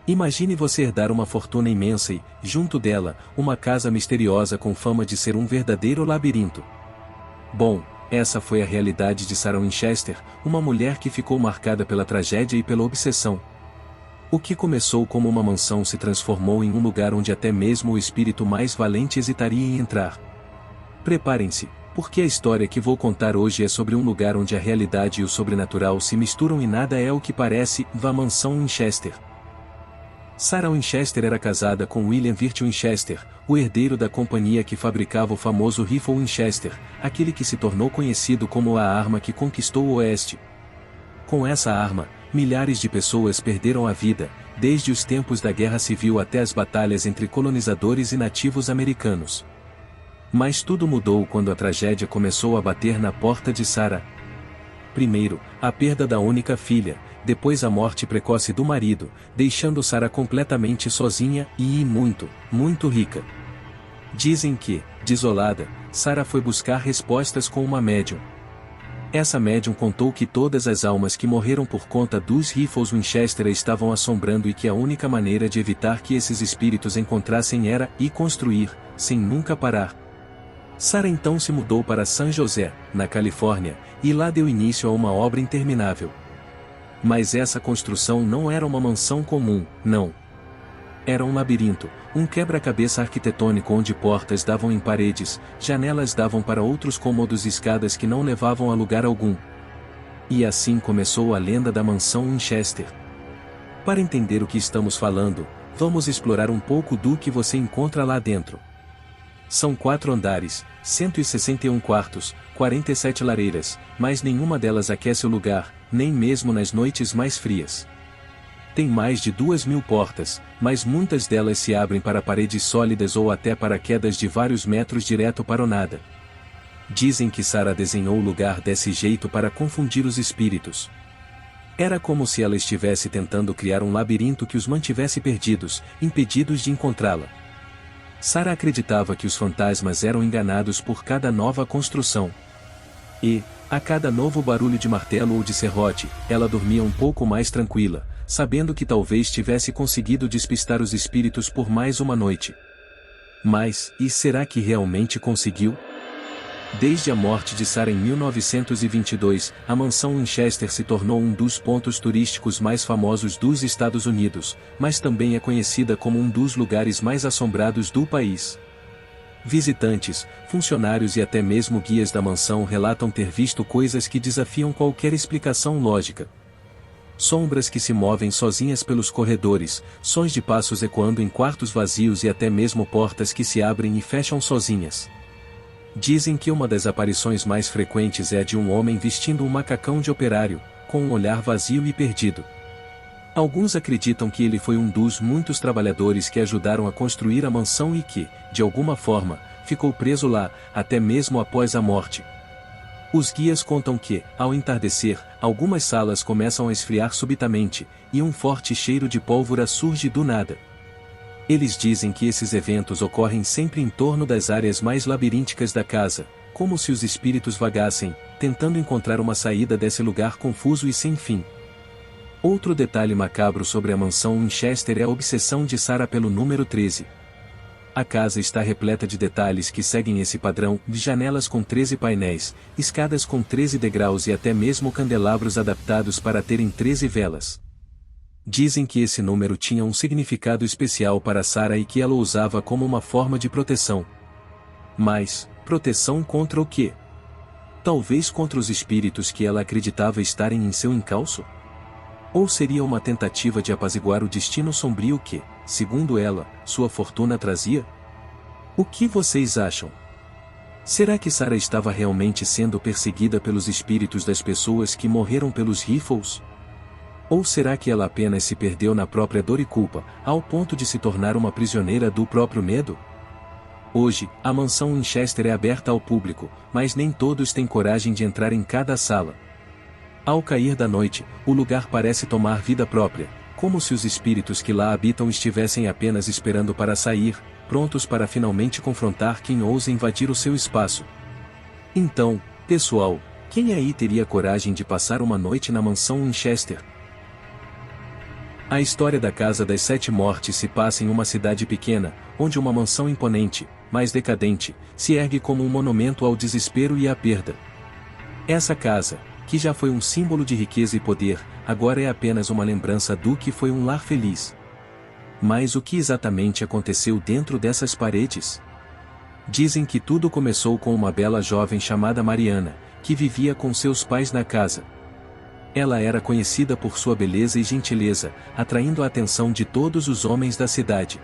Imagine você herdar uma fortuna imensa e, junto dela, uma casa misteriosa com fama de ser um verdadeiro labirinto. Bom, essa foi a realidade de Sarah Winchester, uma mulher que ficou marcada pela tragédia e pela obsessão. O que começou como uma mansão se transformou em um lugar onde até mesmo o espírito mais valente hesitaria em entrar. Preparem-se, porque a história que vou contar hoje é sobre um lugar onde a realidade e o sobrenatural se misturam e nada é o que parece, a Mansão Winchester. Sarah Winchester era casada com William Wirt Winchester, o herdeiro da companhia que fabricava o famoso rifle Winchester, aquele que se tornou conhecido como a arma que conquistou o Oeste. Com essa arma, milhares de pessoas perderam a vida, desde os tempos da Guerra Civil até as batalhas entre colonizadores e nativos americanos. Mas tudo mudou quando a tragédia começou a bater na porta de Sarah. Primeiro, a perda da única filha, depois a morte precoce do marido, deixando Sarah completamente sozinha e muito, muito rica. Dizem que, desolada, Sarah foi buscar respostas com uma médium. Essa médium contou que todas as almas que morreram por conta dos rifles Winchester a estavam assombrando e que a única maneira de evitar que esses espíritos encontrassem era ir construir, sem nunca parar. Sarah então se mudou para San José, na Califórnia, e lá deu início a uma obra interminável. Mas essa construção não era uma mansão comum, não. Era um labirinto, um quebra-cabeça arquitetônico onde portas davam em paredes, janelas davam para outros cômodos e escadas que não levavam a lugar algum. E assim começou a lenda da mansão Winchester. Para entender o que estamos falando, vamos explorar um pouco do que você encontra lá dentro. São 4 andares, 161 quartos, 47 lareiras, mas nenhuma delas aquece o lugar, nem mesmo nas noites mais frias. Tem mais de 2.000 portas, mas muitas delas se abrem para paredes sólidas ou até para quedas de vários metros direto para o nada. Dizem que Sarah desenhou o lugar desse jeito para confundir os espíritos. Era como se ela estivesse tentando criar um labirinto que os mantivesse perdidos, impedidos de encontrá-la. Sarah acreditava que os fantasmas eram enganados por cada nova construção. E, a cada novo barulho de martelo ou de serrote, ela dormia um pouco mais tranquila, sabendo que talvez tivesse conseguido despistar os espíritos por mais uma noite. Mas, e será que realmente conseguiu? Desde a morte de Sarah em 1922, a mansão Winchester se tornou um dos pontos turísticos mais famosos dos Estados Unidos, mas também é conhecida como um dos lugares mais assombrados do país. Visitantes, funcionários e até mesmo guias da mansão relatam ter visto coisas que desafiam qualquer explicação lógica. Sombras que se movem sozinhas pelos corredores, sons de passos ecoando em quartos vazios e até mesmo portas que se abrem e fecham sozinhas. Dizem que uma das aparições mais frequentes é a de um homem vestindo um macacão de operário, com um olhar vazio e perdido. Alguns acreditam que ele foi um dos muitos trabalhadores que ajudaram a construir a mansão e que, de alguma forma, ficou preso lá, até mesmo após a morte. Os guias contam que, ao entardecer, algumas salas começam a esfriar subitamente, e um forte cheiro de pólvora surge do nada. Eles dizem que esses eventos ocorrem sempre em torno das áreas mais labirínticas da casa, como se os espíritos vagassem, tentando encontrar uma saída desse lugar confuso e sem fim. Outro detalhe macabro sobre a mansão Winchester é a obsessão de Sarah pelo número 13. A casa está repleta de detalhes que seguem esse padrão, de janelas com 13 painéis, escadas com 13 degraus e até mesmo candelabros adaptados para terem 13 velas. Dizem que esse número tinha um significado especial para Sarah e que ela o usava como uma forma de proteção. Mas, proteção contra o quê? Talvez contra os espíritos que ela acreditava estarem em seu encalço? Ou seria uma tentativa de apaziguar o destino sombrio que, segundo ela, sua fortuna trazia? O que vocês acham? Será que Sarah estava realmente sendo perseguida pelos espíritos das pessoas que morreram pelos rifles? Ou será que ela apenas se perdeu na própria dor e culpa, ao ponto de se tornar uma prisioneira do próprio medo? Hoje, a mansão Winchester é aberta ao público, mas nem todos têm coragem de entrar em cada sala. Ao cair da noite, o lugar parece tomar vida própria, como se os espíritos que lá habitam estivessem apenas esperando para sair, prontos para finalmente confrontar quem ousa invadir o seu espaço. Então, pessoal, quem aí teria coragem de passar uma noite na mansão Winchester? A história da Casa das Sete Mortes se passa em uma cidade pequena, onde uma mansão imponente, mas decadente, se ergue como um monumento ao desespero e à perda. Essa casa, que já foi um símbolo de riqueza e poder, agora é apenas uma lembrança do que foi um lar feliz. Mas o que exatamente aconteceu dentro dessas paredes? Dizem que tudo começou com uma bela jovem chamada Mariana, que vivia com seus pais na casa. Ela era conhecida por sua beleza e gentileza, atraindo a atenção de todos os homens da cidade.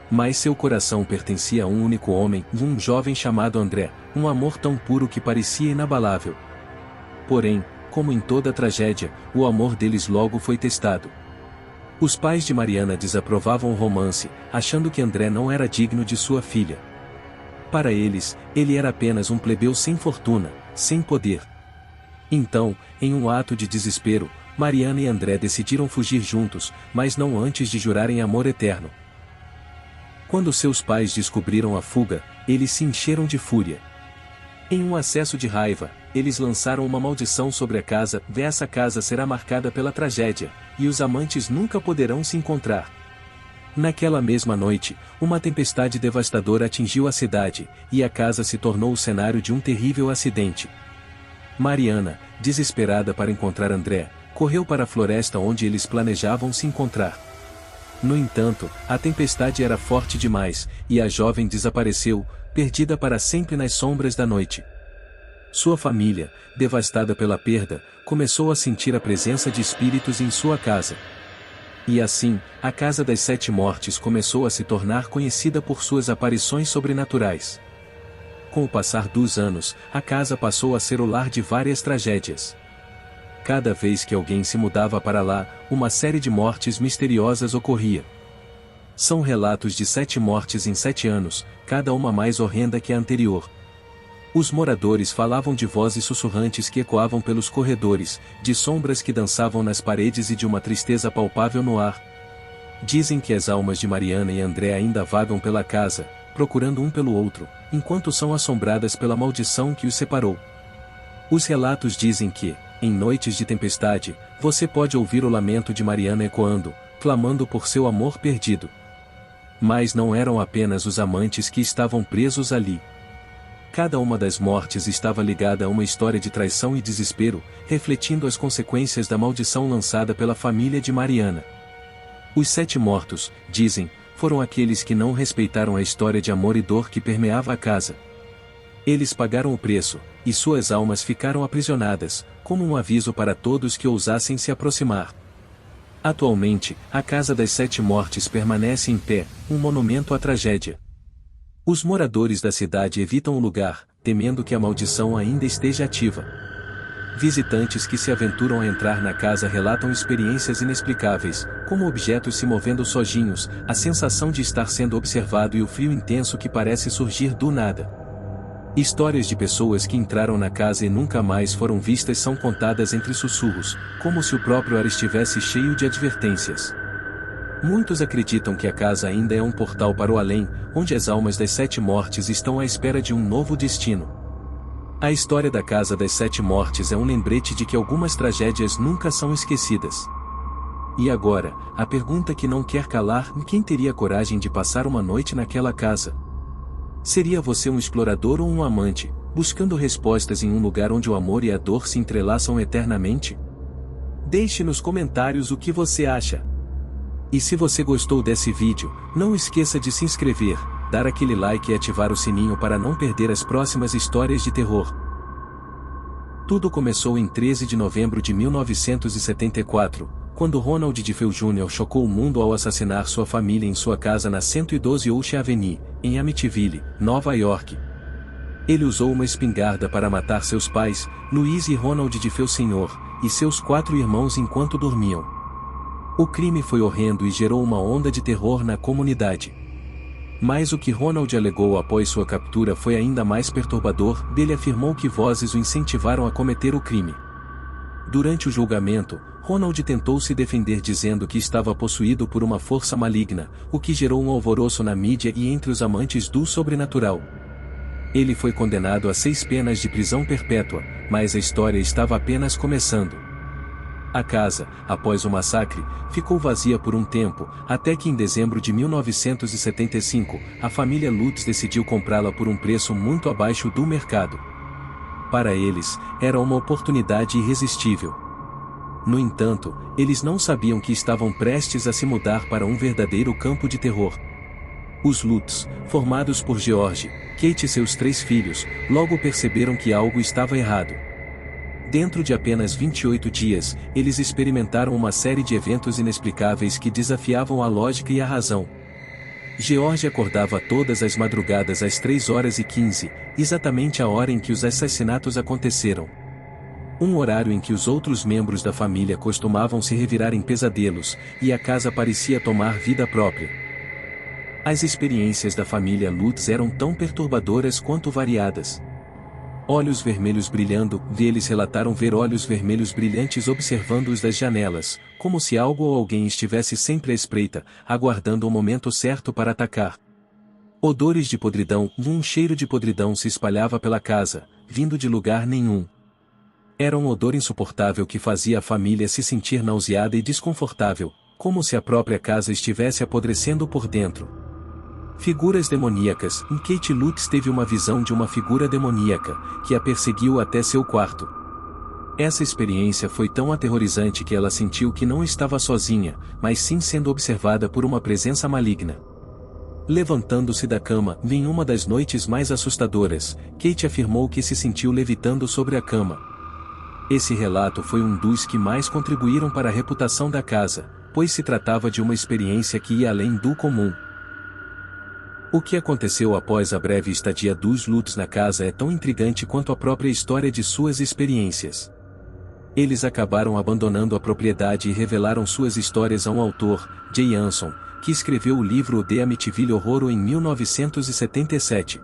Mas seu coração pertencia a um único homem, um jovem chamado André, um amor tão puro que parecia inabalável. Porém, como em toda tragédia, o amor deles logo foi testado. Os pais de Mariana desaprovavam o romance, achando que André não era digno de sua filha. Para eles, ele era apenas um plebeu sem fortuna, sem poder. Então, em um ato de desespero, Mariana e André decidiram fugir juntos, mas não antes de jurarem amor eterno. Quando seus pais descobriram a fuga, eles se encheram de fúria. Em um acesso de raiva, eles lançaram uma maldição sobre a casa: essa casa será marcada pela tragédia, e os amantes nunca poderão se encontrar. Naquela mesma noite, uma tempestade devastadora atingiu a cidade, e a casa se tornou o cenário de um terrível acidente. Mariana, desesperada para encontrar André, correu para a floresta onde eles planejavam se encontrar. No entanto, a tempestade era forte demais, e a jovem desapareceu, perdida para sempre nas sombras da noite. Sua família, devastada pela perda, começou a sentir a presença de espíritos em sua casa. E assim, a Casa das Sete Mortes começou a se tornar conhecida por suas aparições sobrenaturais. Com o passar dos anos, a casa passou a ser o lar de várias tragédias. Cada vez que alguém se mudava para lá, uma série de mortes misteriosas ocorria. São relatos de 7 mortes em 7 anos, cada uma mais horrenda que a anterior. Os moradores falavam de vozes sussurrantes que ecoavam pelos corredores, de sombras que dançavam nas paredes e de uma tristeza palpável no ar. Dizem que as almas de Mariana e André ainda vagam pela casa, procurando um pelo outro, enquanto são assombradas pela maldição que os separou. Os relatos dizem que, em noites de tempestade, você pode ouvir o lamento de Mariana ecoando, clamando por seu amor perdido. Mas não eram apenas os amantes que estavam presos ali. Cada uma das mortes estava ligada a uma história de traição e desespero, refletindo as consequências da maldição lançada pela família de Mariana. Os 7 mortos, dizem, foram aqueles que não respeitaram a história de amor e dor que permeava a casa. Eles pagaram o preço, e suas almas ficaram aprisionadas, como um aviso para todos que ousassem se aproximar. Atualmente, a Casa das Sete Mortes permanece em pé, um monumento à tragédia. Os moradores da cidade evitam o lugar, temendo que a maldição ainda esteja ativa. Visitantes que se aventuram a entrar na casa relatam experiências inexplicáveis, como objetos se movendo sozinhos, a sensação de estar sendo observado e o frio intenso que parece surgir do nada. Histórias de pessoas que entraram na casa e nunca mais foram vistas são contadas entre sussurros, como se o próprio ar estivesse cheio de advertências. Muitos acreditam que a casa ainda é um portal para o além, onde as almas das 7 mortes estão à espera de um novo destino. A história da Casa das Sete Mortes é um lembrete de que algumas tragédias nunca são esquecidas. E agora, a pergunta que não quer calar: quem teria coragem de passar uma noite naquela casa? Seria você um explorador ou um amante, buscando respostas em um lugar onde o amor e a dor se entrelaçam eternamente? Deixe nos comentários o que você acha. E se você gostou desse vídeo, não esqueça de se inscrever, dar aquele like e ativar o sininho para não perder as próximas histórias de terror. Tudo começou em 13 de novembro de 1974, quando Ronald DeFeo Jr. chocou o mundo ao assassinar sua família em sua casa na 112 Ocean Avenue, em Amityville, Nova York. Ele usou uma espingarda para matar seus pais, Louise e Ronald DeFeo Sr., e seus 4 irmãos enquanto dormiam. O crime foi horrendo e gerou uma onda de terror na comunidade. Mas o que Ronald alegou após sua captura foi ainda mais perturbador. Ele afirmou que vozes o incentivaram a cometer o crime. Durante o julgamento, Ronald tentou se defender dizendo que estava possuído por uma força maligna, o que gerou um alvoroço na mídia e entre os amantes do sobrenatural. Ele foi condenado a 6 penas de prisão perpétua, mas a história estava apenas começando. A casa, após o massacre, ficou vazia por um tempo, até que em dezembro de 1975, a família Lutz decidiu comprá-la por um preço muito abaixo do mercado. Para eles, era uma oportunidade irresistível. No entanto, eles não sabiam que estavam prestes a se mudar para um verdadeiro campo de terror. Os Lutz, formados por George, Kate e seus 3 filhos, logo perceberam que algo estava errado. Dentro de apenas 28 dias, eles experimentaram uma série de eventos inexplicáveis que desafiavam a lógica e a razão. George acordava todas as madrugadas às 3h15, exatamente a hora em que os assassinatos aconteceram. Um horário em que os outros membros da família costumavam se revirar em pesadelos, e a casa parecia tomar vida própria. As experiências da família Lutz eram tão perturbadoras quanto variadas. Olhos vermelhos brilhando, eles relataram ver olhos vermelhos brilhantes observando-os das janelas, como se algo ou alguém estivesse sempre à espreita, aguardando o momento certo para atacar. Odores de podridão, um cheiro de podridão se espalhava pela casa, vindo de lugar nenhum. Era um odor insuportável que fazia a família se sentir nauseada e desconfortável, como se a própria casa estivesse apodrecendo por dentro. Figuras demoníacas. Kate Lutz teve uma visão de uma figura demoníaca, que a perseguiu até seu quarto. Essa experiência foi tão aterrorizante que ela sentiu que não estava sozinha, mas sim sendo observada por uma presença maligna. Levantando-se da cama, em uma das noites mais assustadoras, Kate afirmou que se sentiu levitando sobre a cama. Esse relato foi um dos que mais contribuíram para a reputação da casa, pois se tratava de uma experiência que ia além do comum. O que aconteceu após a breve estadia dos Lutz na casa é tão intrigante quanto a própria história de suas experiências. Eles acabaram abandonando a propriedade e revelaram suas histórias a um autor, Jay Anson, que escreveu o livro The Amityville Horror em 1977.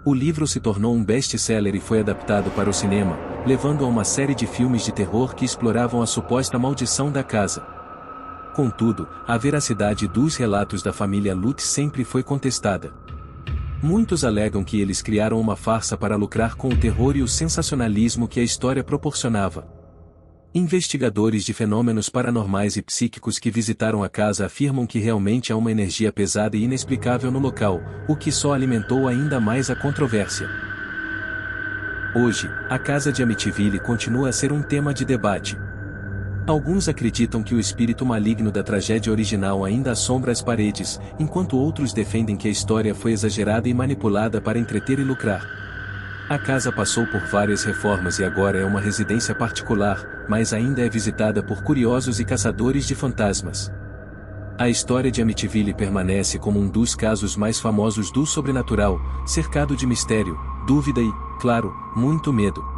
O livro se tornou um best-seller e foi adaptado para o cinema, levando a uma série de filmes de terror que exploravam a suposta maldição da casa. Contudo, a veracidade dos relatos da família Lutz sempre foi contestada. Muitos alegam que eles criaram uma farsa para lucrar com o terror e o sensacionalismo que a história proporcionava. Investigadores de fenômenos paranormais e psíquicos que visitaram a casa afirmam que realmente há uma energia pesada e inexplicável no local, o que só alimentou ainda mais a controvérsia. Hoje, a casa de Amityville continua a ser um tema de debate. Alguns acreditam que o espírito maligno da tragédia original ainda assombra as paredes, enquanto outros defendem que a história foi exagerada e manipulada para entreter e lucrar. A casa passou por várias reformas e agora é uma residência particular, mas ainda é visitada por curiosos e caçadores de fantasmas. A história de Amityville permanece como um dos casos mais famosos do sobrenatural, cercado de mistério, dúvida e, claro, muito medo.